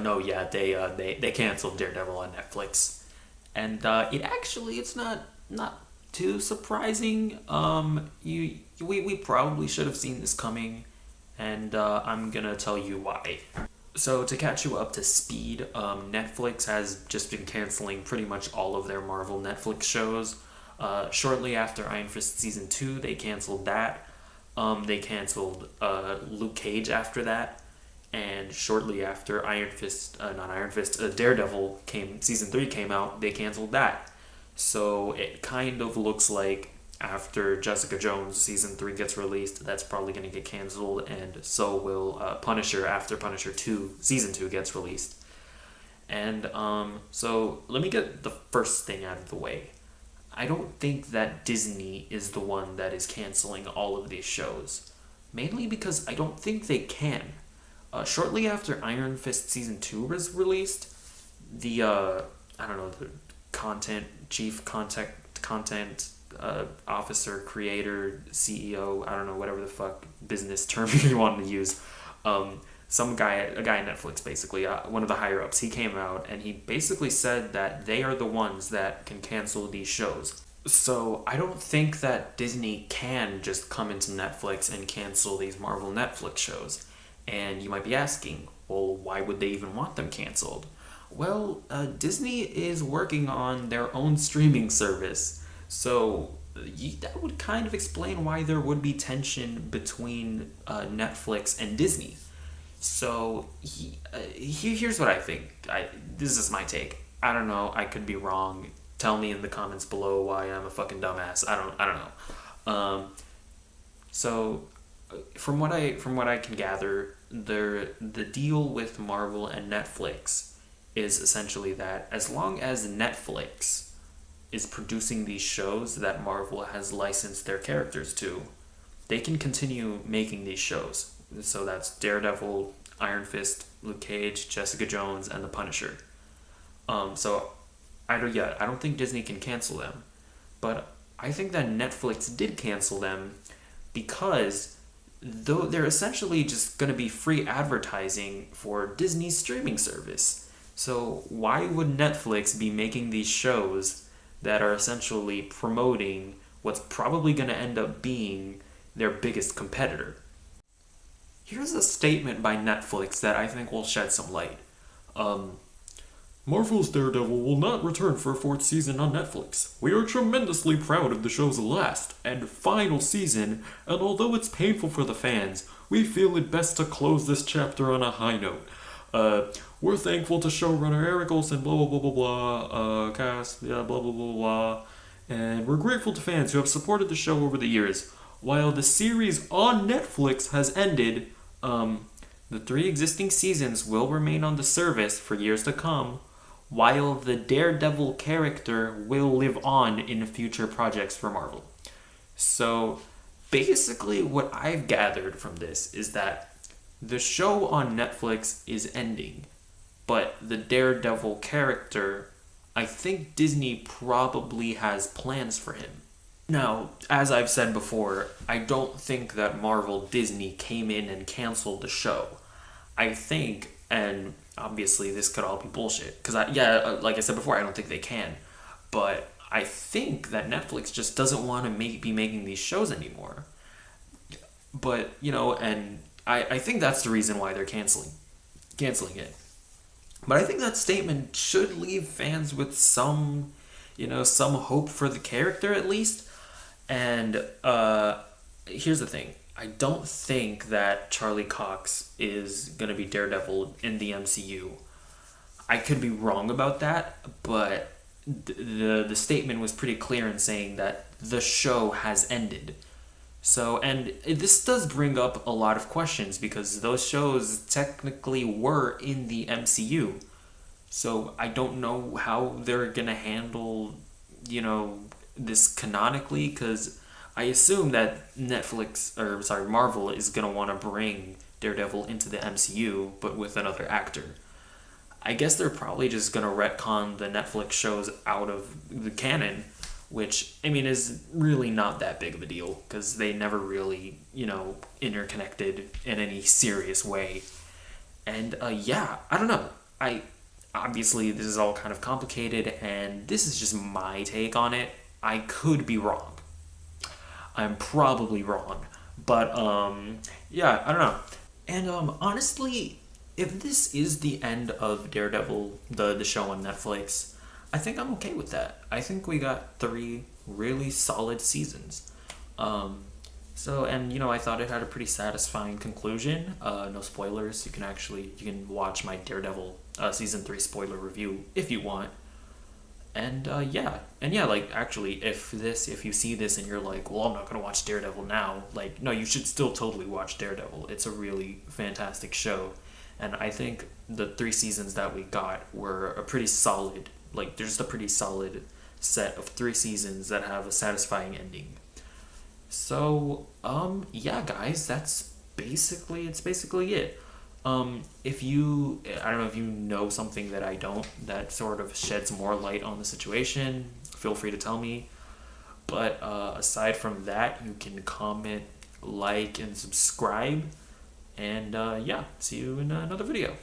No, yeah, they canceled Daredevil on Netflix, and it's not too surprising. We probably should have seen this coming, and I'm gonna tell you why. So to catch you up to speed, Netflix has just been canceling pretty much all of their Marvel Netflix shows. Shortly after Iron Fist season 2, they canceled that. They canceled Luke Cage after that, and shortly after not Iron Fist, Daredevil season 3 came out, they canceled that. So it kind of looks like after Jessica Jones season 3 gets released, that's probably going to get canceled, and so will Punisher after Punisher 2 season 2 gets released. And so let me get the first thing out of the way. I don't think that Disney is the one that is canceling all of these shows, mainly because I don't think they can. Shortly after Iron Fist season 2 was released, the I don't know, the content officer, creator, CEO, I don't know, whatever the fuck business term you want to use. A guy at Netflix, basically, one of the higher ups, he came out and he basically said that they are the ones that can cancel these shows. So I don't think that Disney can just come into Netflix and cancel these Marvel Netflix shows. And you might be asking, well, why would they even want them canceled? Well, Disney is working on their own streaming service. So that would kind of explain why there would be tension between Netflix and Disney. So here's what I think. This is my take. I don't know. I could be wrong. Tell me in the comments below why I'm a fucking dumbass. I don't know. So from what I can gather, the deal with Marvel and Netflix is essentially that as long as Netflix is producing these shows that Marvel has licensed their characters to, they can continue making these shows. So that's Daredevil, Iron Fist, Luke Cage, Jessica Jones, and the Punisher. So I don't think Disney can cancel them, but I think that Netflix did cancel them because though they're essentially just going to be free advertising for Disney's streaming service. So why would Netflix be making these shows that are essentially promoting what's probably going to end up being their biggest competitor? Here's a statement by Netflix that I think will shed some light. Marvel's Daredevil will not return for a fourth season on Netflix. We are tremendously proud of the show's last and final season, and although it's painful for the fans, we feel it best to close this chapter on a high note. We're thankful to showrunner Eric Olson, blah blah blah blah blah, cast, yeah, blah blah blah blah, and we're grateful to fans who have supported the show over the years. While the series on Netflix has ended, the 3 existing seasons will remain on the service for years to come, while the Daredevil character will live on in future projects for Marvel. So basically what I've gathered from this is that the show on Netflix is ending, but the Daredevil character, I think Disney probably has plans for him. Now, as I've said before, I don't think that Marvel Disney came in and canceled the show. I think, and obviously this could all be bullshit, because like I said before, I don't think they can. But I think that Netflix just doesn't want to be making these shows anymore. But, and I think that's the reason why they're canceling it. But I think that statement should leave fans with some hope for the character at least. And here's the thing. I don't think that Charlie Cox is going to be Daredevil in the MCU. I could be wrong about that, but the statement was pretty clear in saying that the show has ended. So, and this does bring up a lot of questions because those shows technically were in the MCU. So I don't know how they're going to handle, this canonically, because I assume that Marvel is going to want to bring Daredevil into the MCU, but with another actor. I guess they're probably just going to retcon the Netflix shows out of the canon, which, is really not that big of a deal, because they never really, interconnected in any serious way. And, I don't know. I obviously this is all kind of complicated, and this is just my take on it. I could be wrong. I'm probably wrong, but yeah, I don't know. And honestly, if this is the end of Daredevil, the show on Netflix, I think I'm okay with that. I think we got 3 really solid seasons. Um, so, and I thought it had a pretty satisfying conclusion. No spoilers. You can watch my Daredevil season 3 spoiler review if you want. And yeah, like actually, if you see this and you're like, well, I'm not gonna watch Daredevil now. Like, no, you should still totally watch Daredevil. It's a really fantastic show, and I think the 3 seasons that we got were a pretty solid. Like, there's just a pretty solid set of 3 seasons that have a satisfying ending. So, yeah, guys, it's basically it. If I don't know if you know something that I don't, that sort of sheds more light on the situation, feel free to tell me. But aside from that, you can comment, like, and subscribe. And yeah, see you in another video.